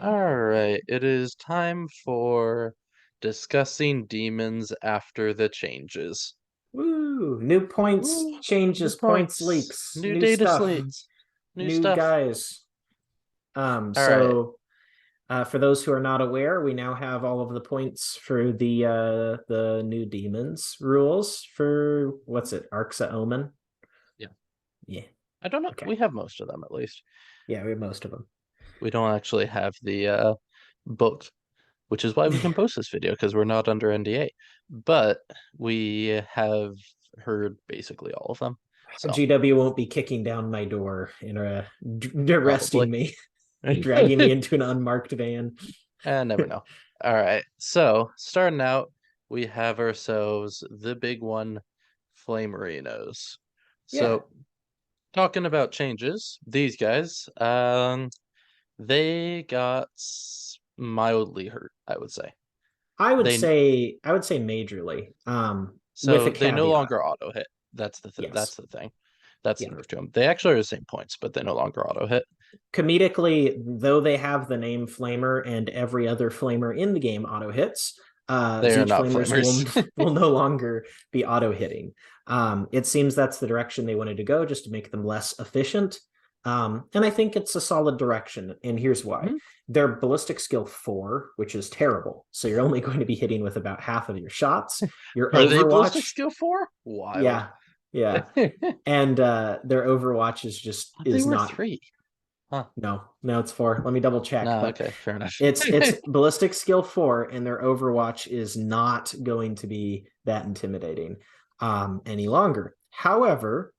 All right, it is time for discussing demons after the changes. Woo! New points, Ooh, new changes, points, points, leaks, new new data stuff, slates, new new stuff. guys. Um, All right, so for those who are not aware, we now have all of the points for the new demons rules for what's it, Arcs of Omen? yeah. Yeah. I don't know. Okay. We have most of them at least. Yeah, we have most of them. We don't actually have the book, which is why we can post this video because we're not under NDA. But we have heard basically all of them. So GW won't be kicking down my door and arresting probably. me, dragging me into an unmarked van. And never know. All right. So starting out, we have ourselves the big one, Flamerinos. Yeah, So talking about changes, these guys, they got mildly hurt, I would say. They I would say majorly. With a so they no caveat. longer auto hit. That's Yes. the thing. That's the Yeah. nerf to them. They actually are the same points, but they no longer auto hit. Comedically, though they have the name Flamer and every other Flamer in the game auto hits, They are Zeech not Flamers flamers. will no longer be auto hitting. It seems that's the direction they wanted to go, just to make them less efficient. And I think it's a solid direction. And here's why: Mhm. they're ballistic skill 4, which is terrible. So you're only going to be hitting with about half of your shots. Your Are they ballistic Overwatch, skill 4? Wild. yeah, yeah, and their Overwatch is just They is were not. 3. Huh. No, it's 4. Let me double check, No, but okay, fair enough. it's ballistic skill 4, and their Overwatch is not going to be that intimidating any longer. However,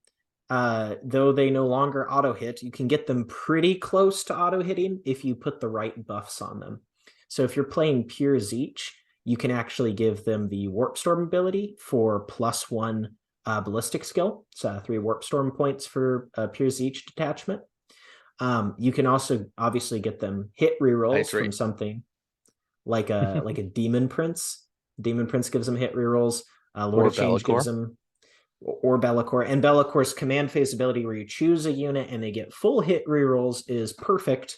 though they no longer auto hit, you can get them pretty close to auto hitting if you put the right buffs on them. So if you're playing pure Zeech, you can actually give them the Warp Storm ability for +1 ballistic skill. So 3 Warp Storm points for pure Zeech detachment. You can also obviously get them hit rerolls Ice from rate. something like a Demon Prince. Demon Prince gives them hit rerolls. Lord Or of Change gives Be'lakor. them, or Be'lakor. And Be'lakor's command phase ability, where you choose a unit and they get full hit rerolls, is perfect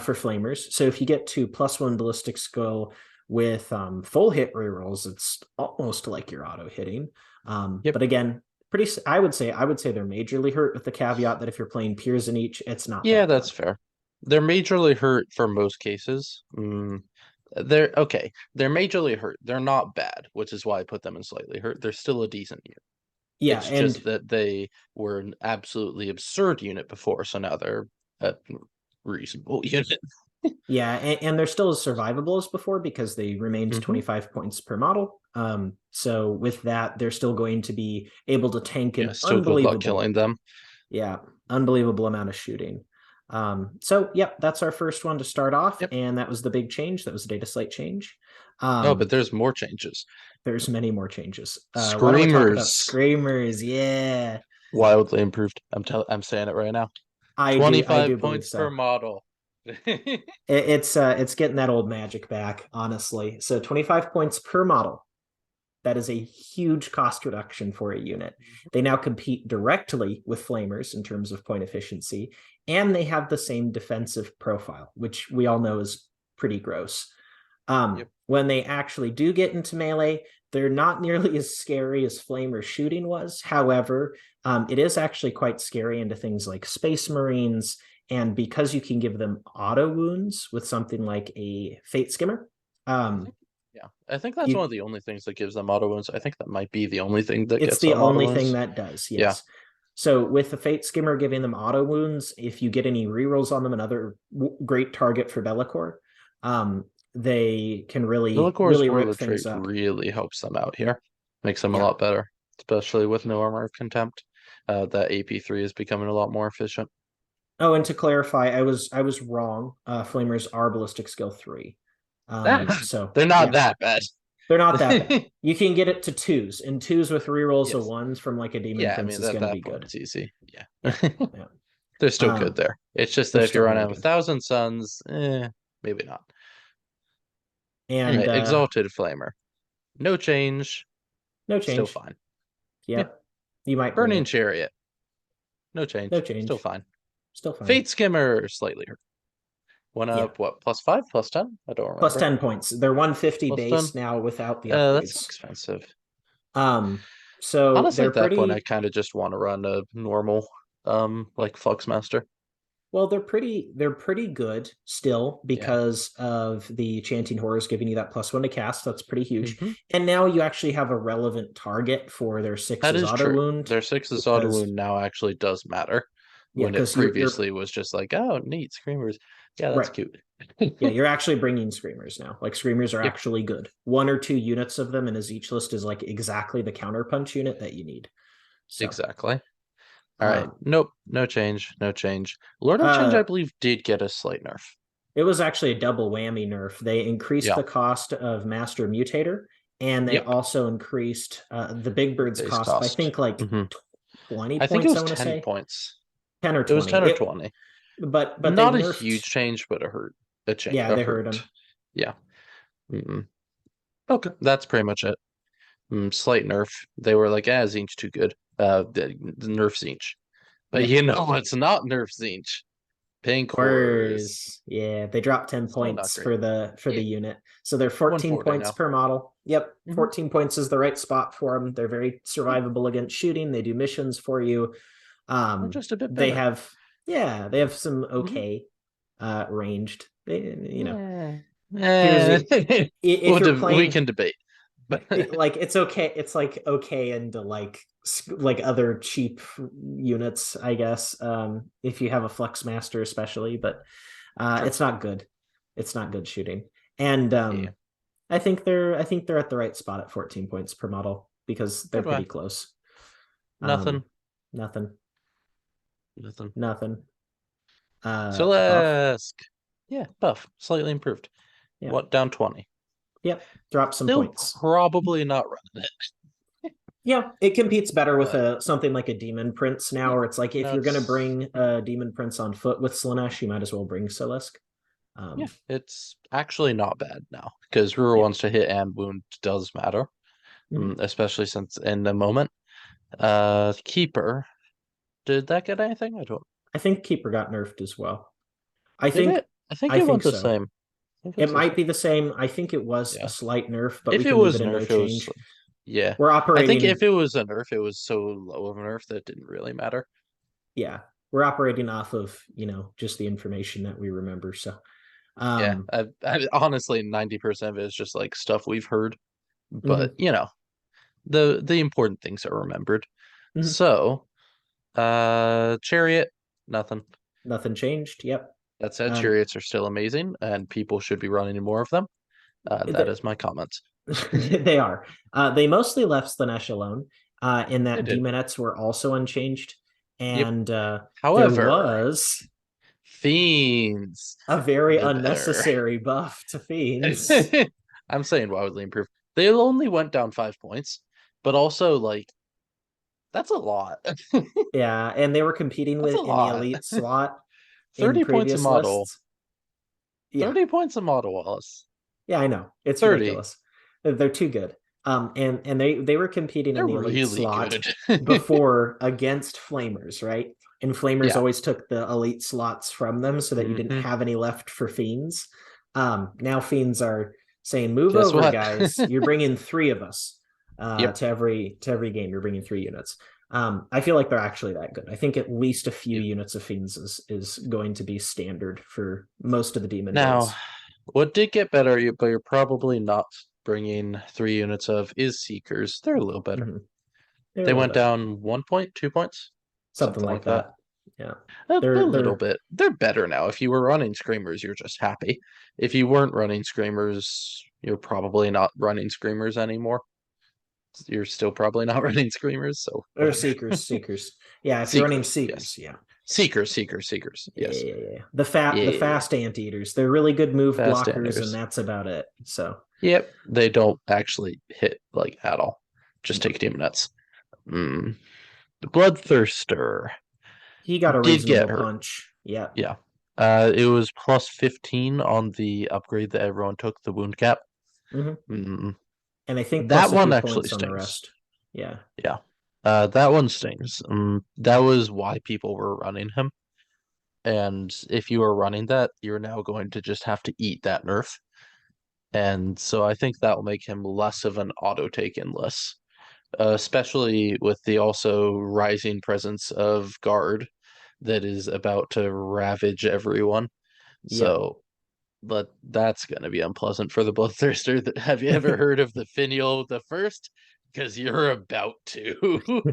for Flamers. So if you get to +1 ballistic skill with full hit rerolls, it's almost like you're auto hitting. Yep. But again, pretty. I would say they're majorly hurt, with the caveat that if you're playing peers in each, it's not Yeah, that that's bad. fair. They're majorly hurt for most cases. They're okay. They're majorly hurt. They're not bad, which is why I put them in slightly hurt. They're still a decent unit. Yeah, It's just and that they were an absolutely absurd unit before, so now they're a reasonable unit. yeah, and they're still as survivable as before because they remained Hmm. 25 points per model. So with that, they're still going to be able to tank Yeah, an still good luck unbelievable, killing them. yeah, unbelievable amount of shooting. So yep, that's our first one to start off, Yep. and that was the big change. That was the data slate change. Oh, but Um, there's more changes. there's many more changes. Why don't we talk about Screamers. Screamers? Yeah, Wildly improved. I'm saying it right now. I 25 do believe points per so. model. It's getting that old magic back, honestly. So 25 points per model. That is a huge cost reduction for a unit. They now compete directly with Flamers in terms of point efficiency, and they have the same defensive profile, which we all know is pretty gross. Yep. When they actually do get into melee, they're not nearly as scary as Flamer shooting was. However, it is actually quite scary into things like Space Marines, and because you can give them auto wounds with something like a Fate Skimmer, I um, think, yeah, I think that's one you of the only things that gives them auto wounds. I think that might be the only thing that it's gets the them auto only thing wounds. that does, Yeah. yes. So with the Fate Skimmer giving them auto wounds, if you get any rerolls on them, another great target for Be'lakor, they can really, Be'lakor's really Orla rip trait things up. really helps them out here. Makes them a Yeah. lot better, especially with no armor of contempt. That AP3 is becoming a lot more efficient. Oh, and to clarify, I was wrong. Flamers are ballistic skill 3. So They're not yeah, that bad. they're not that bad. You can get it to twos, and twos with rerolls of Yes. ones from like a Demon Yeah, I Prince mean is at going to that be point good. it's easy. Yeah. Yeah, yeah. They're still good Um, there. It's just they're that if you still run really out of good. Thousand Suns, maybe not. All And right, Exalted Flamer. No change, no still change. fine. Yeah. Yep, you might bring Burning it. Chariot. No No change, still change. fine. Still fine. Fate Skimmer, slightly hurt. Went Yeah, up what, +5, +10? I don't plus remember. 10 points. They're 150 +10. base now without the That's upgrades. expensive. Um, so Honestly, they're at that point, I pretty kind of just want to run a normal, like Fluxmaster. well, they're pretty good still Yeah. because of the chanting horrors giving you that +1 to cast. That's pretty huge. Hmm. And now you actually have a relevant target for their That sixes is auto true. wound Their six's auto because wound now actually does matter yeah, when it because you're previously was just like, oh, neat, screamers. Yeah, that's right. cute. Yeah, you're actually bringing screamers now. Like screamers are Yep, actually good. One or two units of them, and as each list is like exactly the counterpunch unit that you need. So, exactly. All right. um, Nope, no change, no change. Lord of Change, uh, I believe, did get a slight nerf. it was actually a double whammy nerf. They increased Yeah. the cost of Master Mutator, and they Yep. also increased the Big Bird's Base cost by I cost. think like Hmm. 20 I think it points. I was want to 10 say points. 10 or It was 20. 10 or 20. But they Not a nerfed. huge change, but a hurt. A change. Yeah, A they hurt hurt. him. Yeah. Mm-mm. Okay, that's pretty much it. Slight nerf. They were like, ah, Zinch too good. The nerf Zinch. But Yeah, you know what's not nerf Zinch? Pink horrors. Horrors. Yeah, they dropped 10 Still not points great. for the Yeah, unit. So they're 14 140 points now. per model. Yep, Hmm. 14 points is the right spot for them. They're very survivable against shooting. They do missions for you. They're Um, just a bit they better. have yeah, they have some Hmm. okay ranged. Yeah. Here's Eh. if you're We playing can debate. But like it's okay. It's like okay into like other cheap units, I guess. If you have a Flux Master, especially, but sure. it's not good. It's not good shooting. And Yeah. I think they're at the right spot at 14 points per model because they're So do pretty I. close. Nothing. Nothing, Nothing. nothing. Buff. Celeste. Yeah, buff. Slightly improved. Yeah. What, down 20? Yep. Drop some Still points. probably not running it. Yeah, it competes better with But a something like a Demon Prince now, yeah, where it's like if no, you're gonna it's bring a Demon Prince on foot with Slanesh, you might as well bring Silisk. yeah, Um, it's actually not bad now because Ruhr yeah. wants to hit and wound does matter, Mhm. especially since in the moment. Keeper, did that get anything? I don't. I think Keeper got nerfed as well. I Did think it? I think I it think went the so. same. I think It it's the might same. be the same. I think it was a Yeah. slight nerf, but we If it can leave was it a no nerf, it was change. yeah. We're I think if operating, it was a nerf, it was so low of a nerf that it didn't really matter. yeah, we're operating off of, just the information that we remember. So, Yeah, um, honestly 90% of it is just like stuff we've heard, but mhm, the important things are remembered. mhm. So, Chariot, nothing. Nothing changed. Yep. That said, Um, chariots are still amazing, and people should be running more of them. That they is my comment. they are. They mostly left Slanesh alone, in They that did. Demonettes were also unchanged. Yep. And there However, was fiends, a very the better. unnecessary buff to Fiends. I'm saying wildly improved. They only went down 5 points, but also like that's a lot. Yeah, and they were competing That's a with in the lot. elite slot in 30 points a previous model. lists. Yeah, 30 points a model, Wallace. yeah, I know. It's 30. ridiculous. They're too good. And they were competing in They're the elite really slot good. before against Flamers, right? And Flamers Yeah. always took the elite slots from them so that you didn't Hmm. have any left for Fiends. Now Fiends are saying, "Move Guess over, what? guys. You're bringing three of us Yep. to every game. You're bringing three units." I feel like they're actually that good. I think at least a few Yep. units of Fiends is going to be standard for most of the demon Now, builds. what did get better, but you're probably not bringing 3 units of, is Seekers. They're a little better. Mm-hmm. They're a They little went better, down 1 point, 2 points, something something like like that. that. Yeah, A they're little they're bit. They're better now. If you were running Screamers, you're just happy. If you weren't running Screamers, you're probably not running Screamers anymore. You're still probably not running Screamers, so or whatever. Seekers. Yeah, if you're running Seekers, yes. Seekers, yeah. Seekers, Yeah, yes. yeah, yeah. The Yeah. fast anteaters. They're really good move Fast blockers, and Anders. that's about it. So Yep, they don't actually hit like at all. Just no, take demon nuts. Mm. The Bloodthirster he got a did reasonable get hurt. punch. Yeah. Yeah. It was +15 on the upgrade that everyone took, the wound cap. Hmm. Mm. And I think That plus a one few actually points on the stings. rest. Yeah. Yeah. That one stings. That was why people were running him. And if you are running that, you're now going to just have to eat that nerf. And so I think that will make him less of an auto take in list, especially with the also rising presence of guard that is about to ravage everyone. Yep. So, but that's going to be unpleasant for the Bloodthirster. Have you ever heard of the Finial the First? Because you're about to.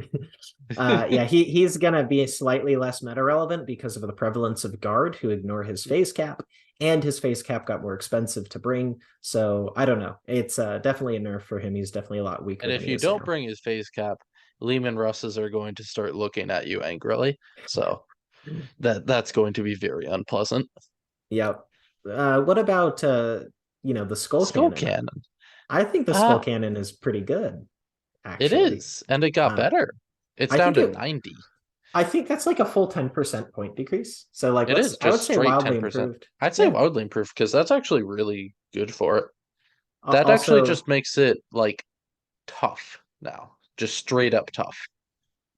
Yeah, he's gonna be slightly less meta relevant because of the prevalence of guard who ignore his phase cap, and his phase cap got more expensive to bring. So I don't know. It's definitely a nerf for him. He's definitely a lot weaker And than if he you is don't now. bring his phase cap, Lehman Russes are going to start looking at you angrily. So that's going to be very unpleasant. Yep. What about the skull Skull cannon? Cannon. I think the skull Uh, cannon is pretty good, it actually. is, and it got Uh, better. It's I down think to it 90. I think that's like a full 10% point decrease. So like It is I just would say straight wildly 10%. improved. I'd say Yeah. wildly improved because that's actually really good for it. That actually Also, just makes it like tough now. Just straight up tough.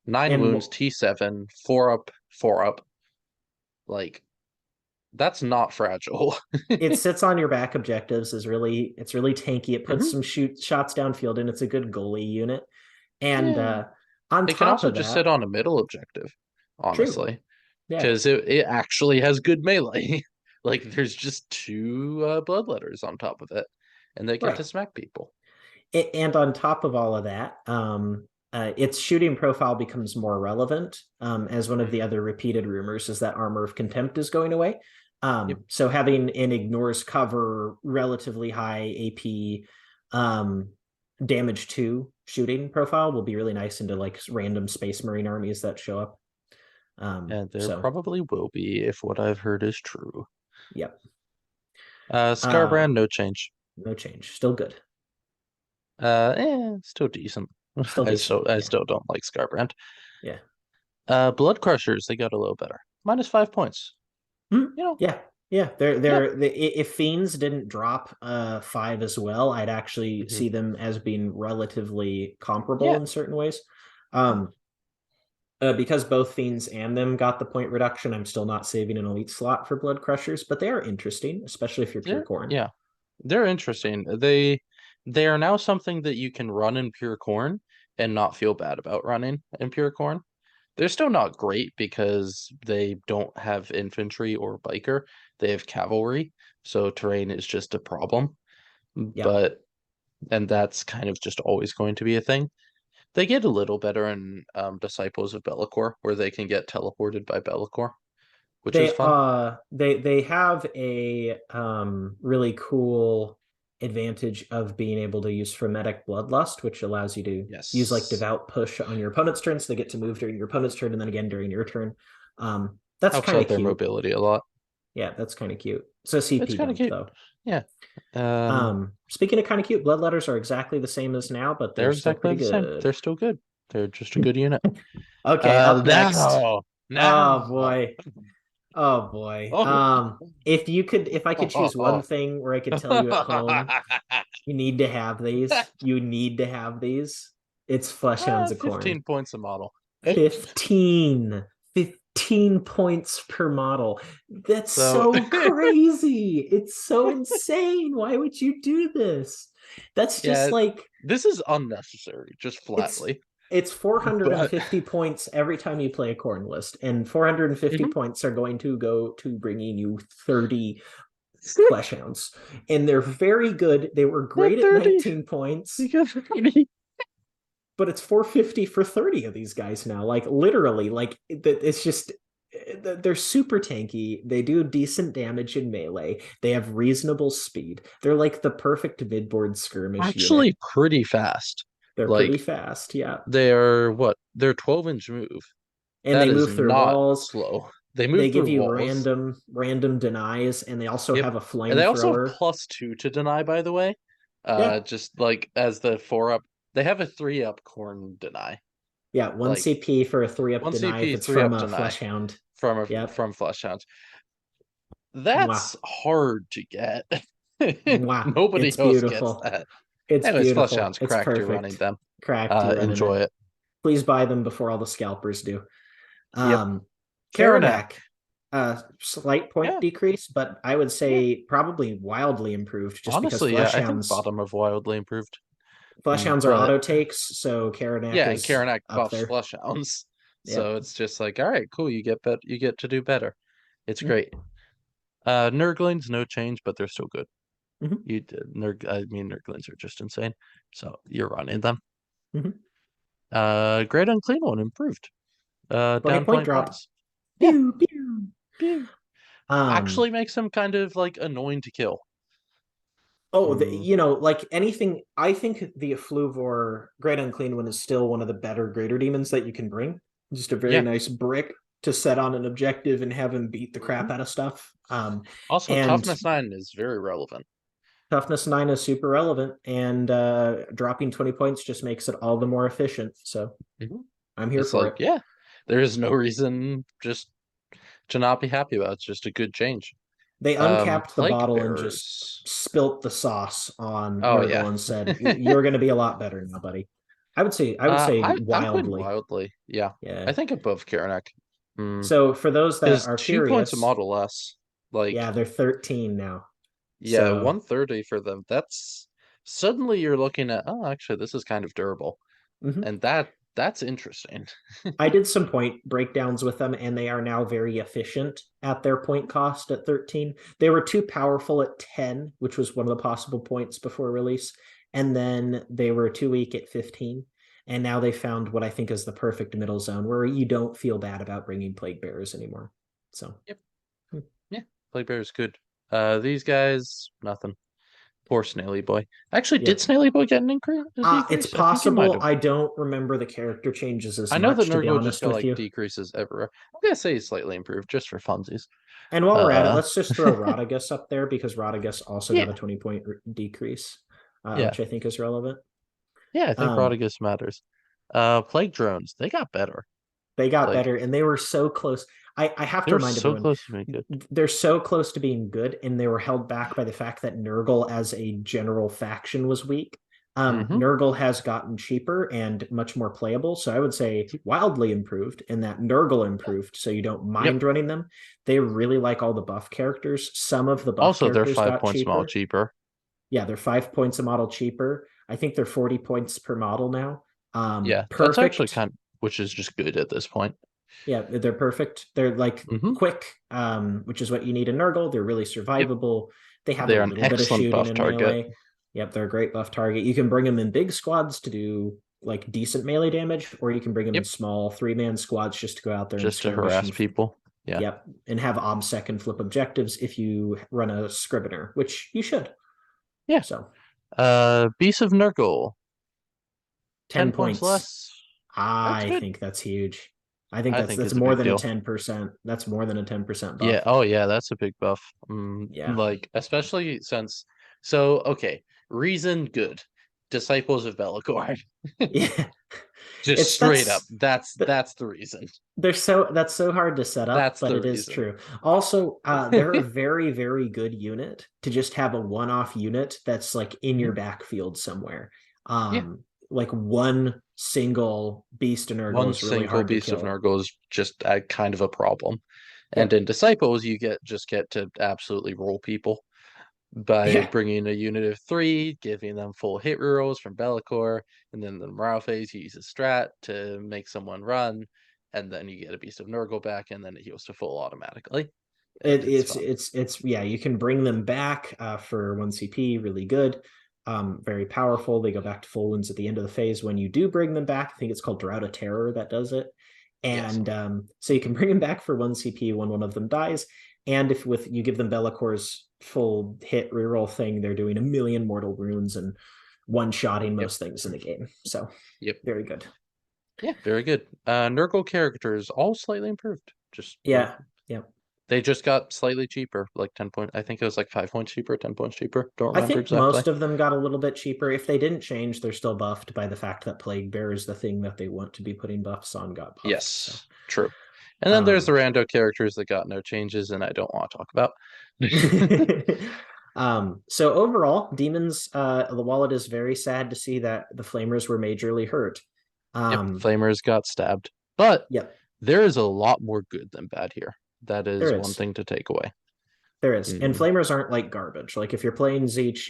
Nine and wounds, T7, 4 up, 4 up. Like, that's not fragile. it sits on your back objectives it's really tanky. It puts Hmm. some shots downfield and it's a good goalie unit. And Yeah. on It can top also of just sit that, on a middle objective, true. honestly, Yeah, because it actually has good melee. Like, there's just two bloodletters on top of it, and they get right. to smack people. And on top of all of that, its shooting profile becomes more relevant, as one of the Mhm. other repeated rumors is that Armor of Contempt is going away. Yep. So having an ignores cover, relatively high AP, um, damage 2 shooting profile will be really nice into like random Space Marine armies that show up. And there So probably will be if what I've heard is true. yep. Scarbrand, Um, no change. no change. Still good. Still decent. Still I decent. still I Yeah. still don't like Scarbrand. Yeah. Blood Crushers, they got a little better. -5 points. Hmm. You know, Yeah, yeah. They're yeah. if Fiends didn't drop 5 as well, I'd actually Hmm. see them as being relatively comparable Yeah. in certain ways. Because both Fiends and them got the point reduction, I'm still not saving an elite slot for Blood Crushers, but they are interesting, especially if you're pure They're corn. yeah. They're interesting. They are now something that you can run in pure corn and not feel bad about running in pure corn. They're still not great because they don't have infantry or biker. They have cavalry, so terrain is just a problem. Yep. But and that's kind of just always going to be a thing. They get a little better in Disciples of Be'lakor, where they can get teleported by Be'lakor, which is fun. They have a really cool advantage of being able to use frenetic bloodlust, which allows you to use like Yes. devout push on your opponent's turn, so they get to move during your opponent's turn and then again during your turn. That's Helps kind out of their cute. mobility a lot. Yeah, that's kind of cute. It's a It's CP kind of dump cute. though. Yeah. Um, Speaking of kind of cute, bloodletters are exactly the same as now, but they're they're still exactly pretty the same. good. They're still good. They're just a good unit. Okay, up next. Now, Oh now. boy. Oh boy. Oh. If I could choose one thing where I could tell you at home, you need to have these. You need to have these. It's Flesh Hounds of Corn. 15 points a model. 15. 15 points per model. That's So so crazy. It's so insane. Why would you do this? That's just yeah, like this is unnecessary, just it's flatly. it's But 450 points every time you play a corn list, and 450 mhm, points are going to go to bringing you 30 flesh hounds, and they're very good. They were at great at 30, 19 points, you get 30. but it's 450 for 30 of these guys now. Like literally, like it's just they're super tanky. They do decent damage in melee. They have reasonable speed. They're like the perfect midboard skirmish unit. Actually pretty fast. They're pretty Like fast, yeah. they're what? They're 12-inch move. And That they is move through not walls. slow. They move They give through you walls. random denies, and they also Yep. have a And they also have flamethrower. +2 to deny, by the way. Yeah, Just like as the 4 up, they have a 3 up corn deny. yeah, one Like CP for a 3-up one deny if CP, it's three from up a deny flesh hound. Yep. from Flesh Hounds. Mwah. That's hard to get. Mwah. Nobody It's else gets beautiful. that. It's Anyways, Flesh beautiful. Hounds, It's cracked you running perfect. them. Cracked, you're running Enjoy it. it. Please buy them before all the scalpers do. Yep. Um, Karanak. Karanak. Slight point Yeah, decrease, but I would yeah. say probably wildly improved just because Honestly, yeah, I think bottom of wildly improved. Flesh Hounds are But auto takes, so Karanak yeah, and is Karanak up buffs there. flush hounds. So Yep. it's just like, all right, cool, you get to do better. It's Mm-hmm. great. Nurglings, no change, but they're still good. Mm-hmm. I mean Nurglings are just insane. So you're running them. Mm-hmm. Great Unclean One improved. 20 Down point 20 drop. points. Yeah, Pew pew. pew. Um, Actually makes them kind of like annoying to kill. Oh, Mm, you know, like anything, I think the Effluvor Great Unclean One is still one of the better greater demons that you can bring. Just a very yeah. nice brick to set on an objective and have him beat the Hmm. crap out of stuff. Also, And Toughness 9 is very relevant. Toughness 9 is super relevant, and dropping 20 points just makes it all the more efficient. So Mhm. I'm here It's for like, it. yeah, there is no reason just to not be happy about it. It's just a good change. They uncapped the Plague bottle and just Bearers. spilt the sauce on Oh Nurgle yeah. and said, "You're going to be a lot better now, buddy." I would say I'm putting wildly. wildly. Yeah. I Yeah. think above Karanak. Mm. So for those that Because are 2 points a curious, model less. Like, yeah, they're 13 now. yeah, So 130 for them. That's suddenly you're looking at, oh, actually, this is kind of durable. mhm. And that's interesting. I did some point breakdowns with them, and they are now very efficient at their point cost at 13. They were too powerful at 10, which was one of the possible points before release. And then they were too weak at 15. And now they found what I think is the perfect middle zone where you don't feel bad about bringing Plague Bearers anymore. So, Yep. hmm. Yeah. Plague Bear's good. These guys, nothing. Poor Snaily Boy. Actually, did Yep. Snaily Boy get an increase? A It's decrease? I think he might possible. have. I don't remember the character changes as I know that much, to be Nurgle just honest got with like you. decreases everywhere. I'm gonna say he's slightly improved just for funsies. And while we're at it, Uh, let's just throw Rodigus up there because Rodigus also got yeah, a 20 point decrease, yeah, which I think is relevant. yeah. I think Um, Rodigus matters. Plague drones, they got better. they got Like better and they were so close. I have they to were remind so everyone close to being good. they're so close to being good, and they were held back by the fact that Nurgle as a general faction was weak. Mm-hmm. Nurgle has gotten cheaper and much more playable. So I would say wildly improved in that Nurgle improved. So you don't Yep. mind running them. They really like all the buff characters. Some of the buff Also, they're characters five got points small cheaper. cheaper. Yeah, they're 5 points a model cheaper. I think they're 40 points per model now. Yeah, that's actually Perfect. which is just good at this point. Yeah, they're perfect. They're like Mm-hmm. quick, which is what you need in Nurgle. They're really Yep, survivable. They have a they're an little bit of excellent shooting buff and target. melee. Yep, they're a great buff target. You can bring them in big squads to do like decent melee damage, or you can bring them in Yep, small 3-man squads just to go out there and just to skirmish harass and people. Yeah. yep, and have obsec and flip objectives if you run a scrivener, which you should. Yeah. So Beast of Nurgle, 10 10 points points. less. That's I good. think that's huge. I think I that's think that's it's a more big than a deal. 10%. That's more than a 10% Yeah. buff. Oh, yeah. That's a big buff. Yeah. Like, especially since. So, okay. Reason good. Disciples of Be'lakor. Yeah. Just It's straight up. that That's the reason. that's so hard to set up, That's but the it is reason. true. Also, they're a very, very good unit to just have a one-off unit that's like in your Mhm. backfield somewhere. Yeah. Like one single beast in Nurgle One is really single hard to Beast of kill. Nurgle is just a kind of a problem. And Yep. in Disciples, you get to absolutely roll people by Yeah. bringing a unit of 3, giving them full hit rerolls from Be'lakor, and then the morale phase, you use a strat to make someone run, and then you get a Beast of Nurgle back, and then it heals to full automatically, and It, it's it's fun. it's it's yeah, you can bring them back for 1 CP, really good. Very powerful. They go back to full wounds at the end of the phase. When you do bring them back, I think it's called Drought of Terror that does it. Yes. And so you can bring them back for 1 CP when one of them dies. And if with you give them Bellacor's full hit reroll thing, they're doing a million mortal wounds and one-shotting Yep. most things in the game. So Yep. very good. Yeah, very good. Nurgle characters all slightly improved. Just like Yeah. Yeah. they just got slightly cheaper, like 10 point. I think it was like 5 points cheaper, 10 points cheaper. Don't I remember think exactly. most of them got a little bit cheaper. If they didn't change, they're still buffed by the fact that Plague Bear is the thing that they want to be putting buffs on got buffed. So, Yes, true. And then there's the um, rando characters that got no changes, and I don't want to talk about. so overall, Demons, while it is very sad to see that the Flamers were majorly hurt. Yep, Um, Flamers got stabbed, but yep. there is a lot more good than bad here. That There is one is. thing to take away. There is. And Mm. flamers aren't like garbage. Like if you're playing Zeech,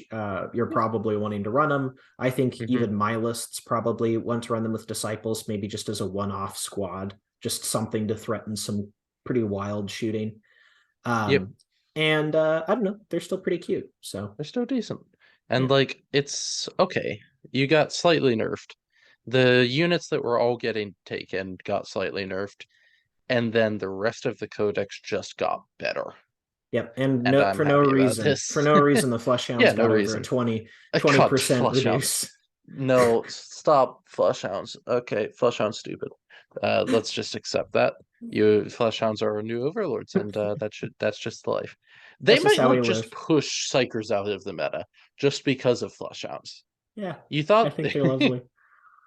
you're Yeah. probably wanting to run them. I think Hmm. even my lists probably want to run them with disciples, maybe just as a one-off squad, just something to threaten some pretty wild shooting. Yep. Um, and I don't know, they're still pretty cute. So They're still decent. yeah. And like it's okay. You got slightly nerfed. The units that were all getting taken got slightly nerfed, and then the rest of the codex just got better. Yep. And And no I'm for no happy about reason. For this. no reason the flesh Yeah, hounds no got over a reason. 20 God, percent flush hounds. reduce. No, stop flush hounds. Okay, flush hounds stupid. Let's just accept that. You flush hounds are our new overlords, and that's just life. They That's just might how we not just live. push psychers out of the meta just because of flush hounds. Yeah. You I thought, think they're lovely.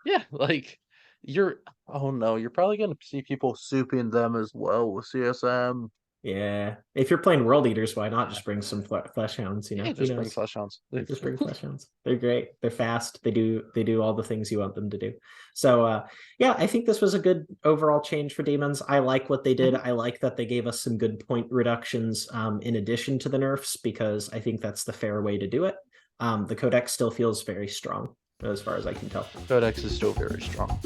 yeah, like you're. Oh no, you're probably gonna see people souping them as well with CSM. Yeah. If you're playing World Eaters, why not just bring some flesh hounds? Yeah, Who just bring knows? flush hounds. Just bring flesh hounds. They're great. They're fast. They do all the things you want them to do. So yeah, I think this was a good overall change for Daemons. I like what they did. Mhm. I like that they gave us some good point reductions in addition to the nerfs, because I think that's the fair way to do it. The codex still feels very strong as far as I can tell. Codex is still very strong.